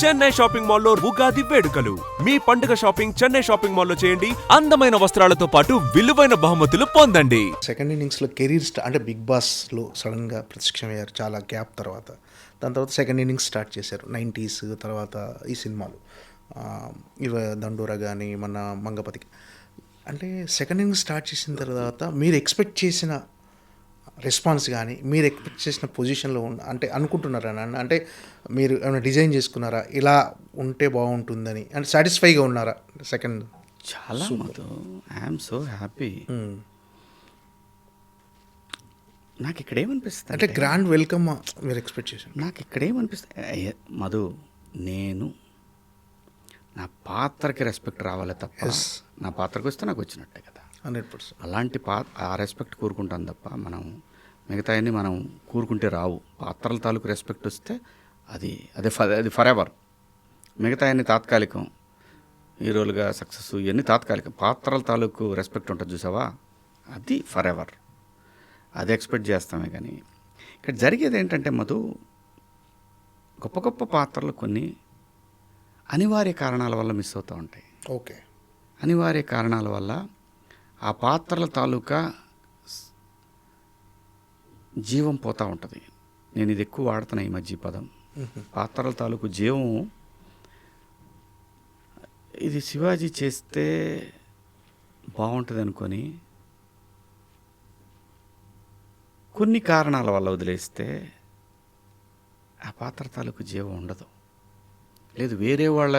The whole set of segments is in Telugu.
చెన్నై షాపింగ్ మాల్లో ఉగాది వేడుకలు. మీ పండుగ షాపింగ్ చెన్నై షాపింగ్ మాల్లో చేయండి. అందమైన వస్త్రాలతో పాటు విలువైన బహుమతులు పొందండి. సెకండ్ ఇన్నింగ్స్లో కెరీర్ అంటే బిగ్ బాస్లో సడన్గా ప్రత్యక్షమయ్యారు చాలా గ్యాప్ తర్వాత. దాని తర్వాత సెకండ్ ఇన్నింగ్స్ స్టార్ట్ చేశారు 90s తర్వాత ఈ సినిమాలు ఇవ దండోరా కానీ మన మంగపతికి. అంటే సెకండ్ ఇన్నింగ్స్ స్టార్ట్ చేసిన తర్వాత మీరు ఎక్స్పెక్ట్ చేసిన రెస్పాన్స్ కానీ మీరు ఎక్స్పెక్ట్ చేసిన పొజిషన్లో అంటే అనుకుంటున్నారా? అంటే మీరు ఏమైనా డిజైన్ చేసుకున్నారా ఇలా ఉంటే బాగుంటుందని? అంటే సాటిస్ఫైగా ఉన్నారా? సెకండ్ చాలా మధు, ఐఎమ్ సో హ్యాపీ. నాకు ఇక్కడ ఏమనిపిస్తుంది అంటే గ్రాండ్ వెల్కమ్ మీరు ఎక్స్పెక్ట్ చేశారు. నాకు ఇక్కడ ఏమనిపిస్తుంది మధు, నేను నా పాత్రకి రెస్పెక్ట్ రావాలి తప్ప నా పాత్రకు వస్తే నాకు వచ్చినట్టే కదా 100%. అలాంటి ఆ రెస్పెక్ట్ కోరుకుంటాను తప్ప మనం మిగతా అన్నీ మనం కూరుకుంటే రావు. పాత్రల తాలూకు రెస్పెక్ట్ వస్తే అది ఫర్ ఎవర్. మిగతా అన్ని తాత్కాలికం, హీరోలుగా సక్సెస్ ఇవన్నీ తాత్కాలికం. పాత్రల తాలూకు రెస్పెక్ట్ ఉంటుంది చూసావా, అది ఫర్ ఎవర్. అది ఎక్స్పెక్ట్ చేస్తామే. కానీ ఇక్కడ జరిగేది ఏంటంటే మధు, గొప్ప గొప్ప పాత్రలు కొన్ని అనివార్య కారణాల వల్ల మిస్ అవుతూ ఉంటాయి. ఓకే, అనివార్య కారణాల వల్ల ఆ పాత్రల తాలూకా జీవం పోతూ ఉంటుంది. నేను ఇది ఎక్కువ వాడుతున్నా ఈ మధ్య పదం. పాత్రల తాలూకు జీవం. ఇది శివాజీ చేస్తే బాగుంటుంది అనుకొని కొన్ని కారణాల వల్ల వదిలేస్తే ఆ పాత్ర తాలూకు జీవం ఉండదు. లేదు వేరే వాళ్ళ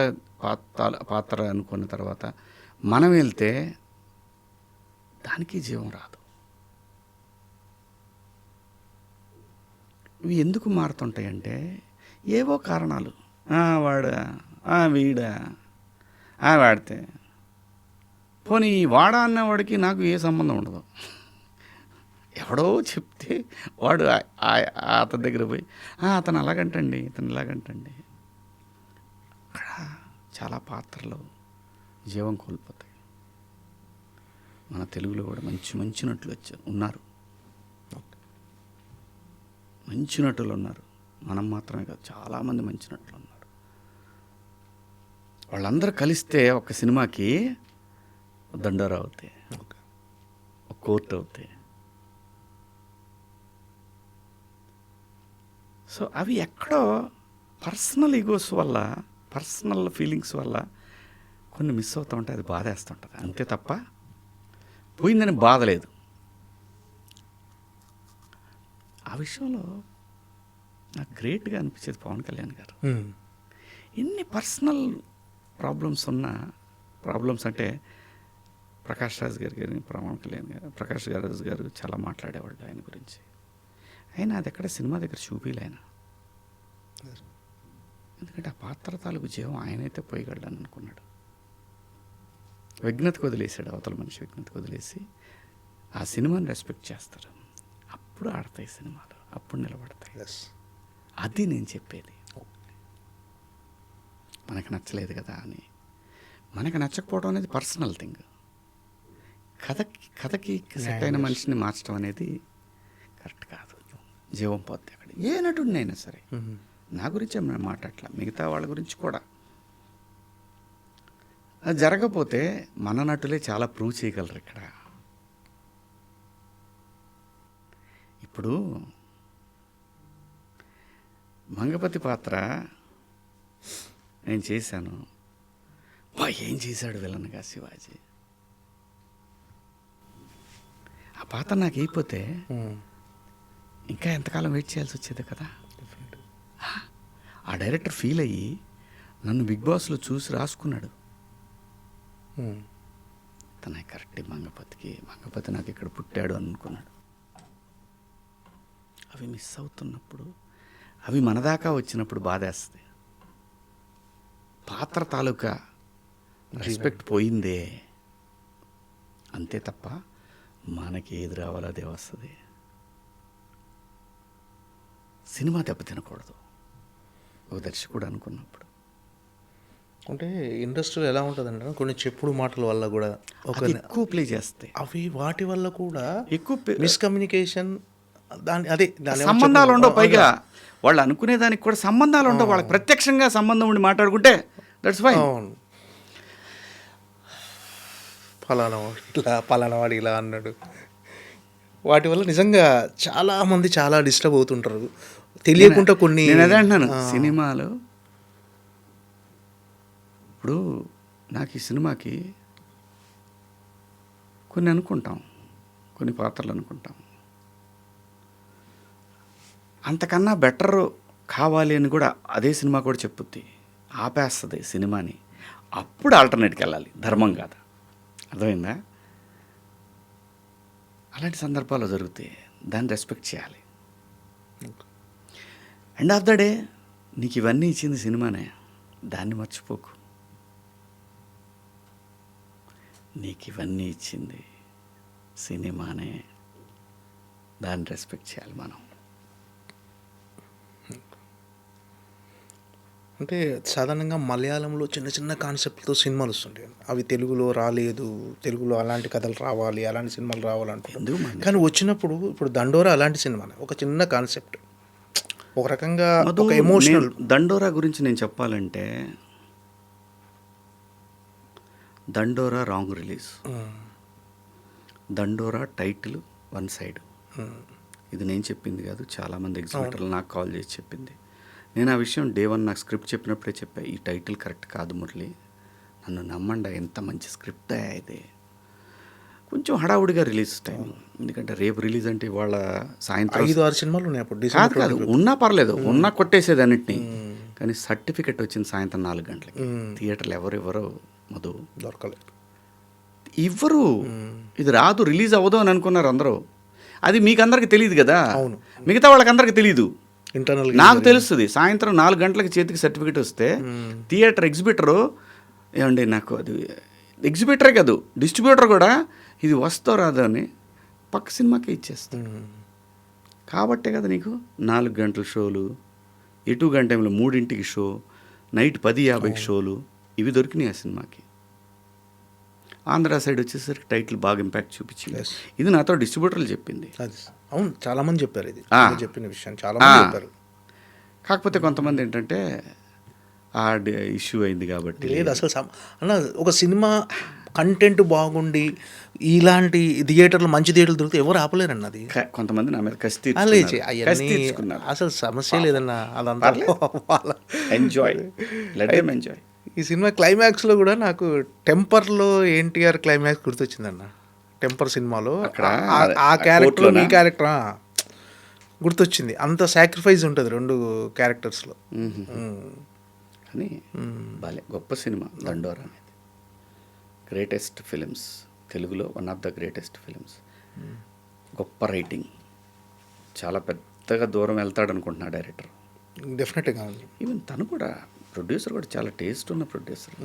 పాత్ర అనుకున్న తర్వాత మనం వెళ్తే దానికి జీవం రాదు. ఇవి ఎందుకు మారుతుంటాయంటే ఏవో కారణాలు. వాడా వీడా వాడితే పోనీ వాడా అన్నవాడికి నాకు ఏ సంబంధం ఉండదు. ఎవడో చెప్తే వాడు అతని దగ్గర పోయి అతను అలాగంటండి, ఇతను ఇలాగంటండి. అక్కడ చాలా పాత్రలు జీవం కోల్పోతాయి. మన తెలుగులో కూడా మంచి నటులు ఉన్నారు, మంచి నటులు ఉన్నారు. మనం మాత్రమే కాదు, చాలామంది మంచి నటులు ఉన్నారు. వాళ్ళందరూ కలిస్తే ఒక సినిమాకి దండోరా అవుతాయి, ఒక కోర్టు అవుతాయి. సో అవి ఎక్కడో పర్సనల్ ఈగోస్ వల్ల, పర్సనల్ ఫీలింగ్స్ వల్ల కొన్ని మిస్ అవుతూ ఉంటాయి. అది బాధేస్తుంటుంది అంతే తప్ప పోయిందని బాధ లేదు. ఆ విషయంలో నాకు గ్రేట్గా అనిపించేది పవన్ కళ్యాణ్ గారు. ఎన్ని పర్సనల్ ప్రాబ్లమ్స్ అంటే ప్రకాష్ రాజ్ గారు కానీ పవన్ కళ్యాణ్ గారు, ప్రకాష్ రాజ్ గారు చాలా మాట్లాడేవాళ్ళు ఆయన గురించి. అయినా అది ఎక్కడ సినిమా దగ్గర చూపిలే ఆయన. ఎందుకంటే ఆ పాత్ర తాలూకు జీవం ఆయనైతే పోయగలడని అనుకున్నాడు. విఘ్నతకు వదిలేశాడు, అవతల మనిషి విఘ్నతకు వదిలేసి ఆ సినిమాని రెస్పెక్ట్ చేస్తారు. అప్పుడు ఆడతాయి సినిమాలు, అప్పుడు నిలబడతాయి. అది నేను చెప్పేది. మనకు నచ్చలేదు కదా అని, మనకు నచ్చకపోవడం అనేది పర్సనల్ థింగ్. కథకి సెట్ అయిన మనిషిని మార్చడం అనేది కరెక్ట్ కాదు. జీవం పోతే అక్కడ ఏ నటుడినైనా సరే, నా గురించి మనం మాట్లాడట్లా, మిగతా వాళ్ళ గురించి కూడా. అది జరగకపోతే మన నటులే చాలా ప్రూవ్ చేయగలరు. ఇక్కడ ఇప్పుడు మంగపతి పాత్ర నేను చేశాను. ఏం చేశాడు విలన్గా శివాజీ. ఆ పాత్ర నాకు అయిపోతే ఇంకా ఎంతకాలం వెయిట్ చేయాల్సి వచ్చేది కదా. ఆ డైరెక్టర్ ఫీల్ అయ్యి నన్ను బిగ్ బాస్లో చూసి రాసుకున్నాడు. తన కరెక్ట్ మంగపతి నాకు ఇక్కడ పుట్టాడు అనుకున్నాడు. అవి మిస్ అవుతున్నప్పుడు, అవి మన దాకా వచ్చినప్పుడు బాధేస్తుంది. పాత్ర తాలూకా రెస్పెక్ట్ పోయిందే అంతే తప్ప మనకి ఏది రావాలో అదే వస్తుంది. సినిమా దెబ్బతినకూడదు ఒక దర్శకుడు అనుకున్నప్పుడు. అంటే ఇండస్ట్రీలో ఎలా ఉంటుందంటే కొన్ని చెప్పుడు మాటల వల్ల కూడా ఎక్కువ ప్లే చేస్తాయి. అవి వాటి వల్ల కూడా ఎక్కువ మిస్కమ్యూనికేషన్ దాని సంబంధాలు ఉండవు, పైగా వాళ్ళు అనుకునే దానికి కూడా సంబంధాలు ఉండవు, వాళ్ళకి ప్రత్యక్షంగా సంబంధం ఉండి మాట్లాడుకుంటే దట్స్ ఫైన్. అవును, పలానా వాడు ఇలా అన్నాడు. వాటి వల్ల నిజంగా చాలామంది చాలా డిస్టర్బ్ అవుతుంటారు తెలియకుండా. కొన్ని నేను అదే అంటున్నాను, సినిమాలు ఇప్పుడు నాకు ఈ సినిమాకి కొన్ని అనుకుంటాం, కొన్ని పాత్రలు అనుకుంటాం, అంతకన్నా బెటర్ కావాలి అని కూడా అదే సినిమా కూడా చెప్పుద్ది, ఆపేస్తుంది సినిమాని. అప్పుడు ఆల్టర్నేట్కి వెళ్ళాలి, ధర్మం కాదు. అర్థమైందా? అలాంటి సందర్భాలు జరుగుతాయి, దాన్ని రెస్పెక్ట్ చేయాలి. ఎండ్ ఆఫ్ ద డే నీకు ఇవన్నీ ఇచ్చింది సినిమానే, దాన్ని మర్చిపోకు. నీకు ఇవన్నీ ఇచ్చింది సినిమానే, దాన్ని రెస్పెక్ట్ చేయాలి మనం. అంటే సాధారణంగా మలయాళంలో చిన్న చిన్న కాన్సెప్ట్తో సినిమాలు వస్తుంటాయి, అవి తెలుగులో రాలేదు, తెలుగులో అలాంటి కథలు రావాలి, అలాంటి సినిమాలు రావాలంటున్నారు. కానీ వచ్చినప్పుడు ఇప్పుడు దండోరా అలాంటి సినిమానే, ఒక చిన్న కాన్సెప్ట్, ఒక రకంగా ఒక ఎమోషనల్. దండోరా గురించి నేను చెప్పాలంటే, దండోరా రాంగ్ రిలీజ్. దండోరా టైటిల్ వన్ సైడ్. ఇది నేను చెప్పింది కాదు, చాలామంది ఎగ్జిబిటర్లు నాకు కాల్ చేసి చెప్పింది. నేను ఆ విషయం డే 1 నాకు స్క్రిప్ట్ చెప్పినప్పుడే చెప్పా, ఈ టైటిల్ కరెక్ట్ కాదు మురళి, నన్ను నమ్మండి, ఎంత మంచి స్క్రిప్ట్ ఇది. కొంచెం హడావుడిగా రిలీజ్ టైం, ఎందుకంటే రేపు రిలీజ్ అంటే వాళ్ళ సాయంత్రం 5-6 సినిమాలు ఉన్నాయి అప్పుడు. కాదు ఉన్నా పర్లేదు, ఉన్నా కొట్టేసేది అన్నిటినీ. కానీ సర్టిఫికెట్ వచ్చింది సాయంత్రం 4 గంటలకి. థియేటర్లు ఎవరెవరో మధు దొరకలేదు, ఇవ్వరు, ఇది రాదు, రిలీజ్ అవ్వదు అని అనుకున్నారు అందరూ. అది మీకు అందరికి తెలియదు కదా, మిగతా వాళ్ళకి అందరికి తెలియదు, ఇంటర్నల్. నాకు తెలుస్తుంది. సాయంత్రం 4 గంటలకి చేతికి సర్టిఫికెట్ వస్తే థియేటర్ ఎగ్జిబిటరు ఏమండి, నాకు అది ఎగ్జిబిటరే కాదు డిస్ట్రిబ్యూటర్ కూడా ఇది వస్తో రాదు అని పక్క సినిమాకే ఇచ్చేస్తాను. కాబట్టే కదా నీకు 4 గంటల షోలు, ఎటు గంట టైంలో 3ంటికి షో, నైట్ 10:50కి షోలు, ఇవి దొరికినాయి ఆ సినిమాకి. ఆంధ్ర సైడ్ వచ్చేసరికి టైటిల్ బాగా ఇంపాక్ట్ చూపించింది. ఇది నాతో డిస్ట్రిబ్యూటర్లు చెప్పింది. అవును, చాలామంది చెప్పారు, ఇది చెప్పిన విషయం చాలామంది చెప్పారు. కాకపోతే కొంతమంది ఏంటంటే ఆ ఇష్యూ అయింది కాబట్టి లేదు. అసలు అన్న, ఒక సినిమా కంటెంట్ బాగుండి ఇలాంటి థియేటర్లు, మంచి థియేటర్లు దొరికితే ఎవరు ఆపలేరన్న. అది కొంతమంది నా మీద అవన్నీ అసలు సమస్య లేదన్న, అదంతా ఎంజాయ్, లెట్ దెమ్ ఎంజాయ్. ఈ సినిమా క్లైమాక్స్లో కూడా నాకు టెంపర్లో ఎన్టీఆర్ క్లైమాక్స్ గుర్తొచ్చిందన్న. టెంపర్ సినిమాలో ఆ క్యారెక్టర్, ఈ క్యారెక్టర్ గుర్తొచ్చింది. అంత సాక్రిఫైస్ ఉంటుంది 2 క్యారెక్టర్స్లో. కానీ భలే గొప్ప సినిమా దండోరా అనేది. గ్రేటెస్ట్ ఫిలిమ్స్, తెలుగులో one of the greatest films. గొప్ప రైటింగ్, చాలా పెద్దగా దూరం వెళ్తాడు అనుకుంటున్నా డైరెక్టర్. డెఫినెట్గా. ఈవెన్ తను కూడా ప్రొడ్యూసర్ కూడా చాలా టేస్ట్ ఉన్న ప్రొడ్యూసర్.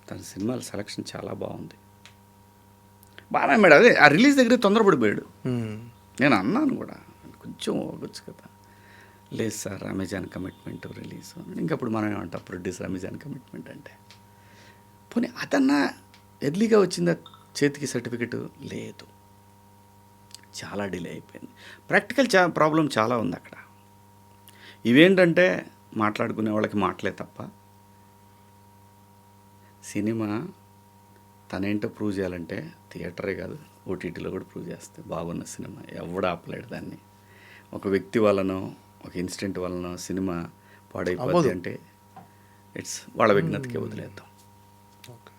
తన సినిమాల సెలక్షన్ చాలా బాగుంది, బాగా మేడం. అదే ఆ రిలీజ్ దగ్గర తొందరపడిపోయాడు. నేను అన్నాను కూడా, కొంచెం అవ్వచ్చు కదా. లేదు సార్, అమెజాన్ కమిట్మెంట్ రిలీజ్. ఇంకప్పుడు మనం ఏమంటాం, ప్రొడ్యూసర్ అమెజాన్ కమిట్మెంట్ అంటే. పోనీ అదన్నా ఎర్లీగా వచ్చిందా చేతికి సర్టిఫికెట్? లేదు, చాలా డిలే అయిపోయింది. ప్రాక్టికల్ ప్రాబ్లం చాలా ఉంది అక్కడ. ఇవేంటంటే మాట్లాడుకునే వాళ్ళకి మాటలే తప్ప, సినిమా తనేంటో ప్రూవ్ చేయాలంటే థియేటరే కాదు, ఓటీటీలో కూడా ప్రూవ్ చేస్తే బాగున్న సినిమా ఎవడు ఆపలేడు దాన్ని. ఒక వ్యక్తి వలనో, ఒక ఇన్సిడెంట్ వలనో సినిమా పాడైపోద్ది అంటే ఇట్స్ వాళ్ళ విఘ్నతకే వదిలేద్దాం. ఓకే.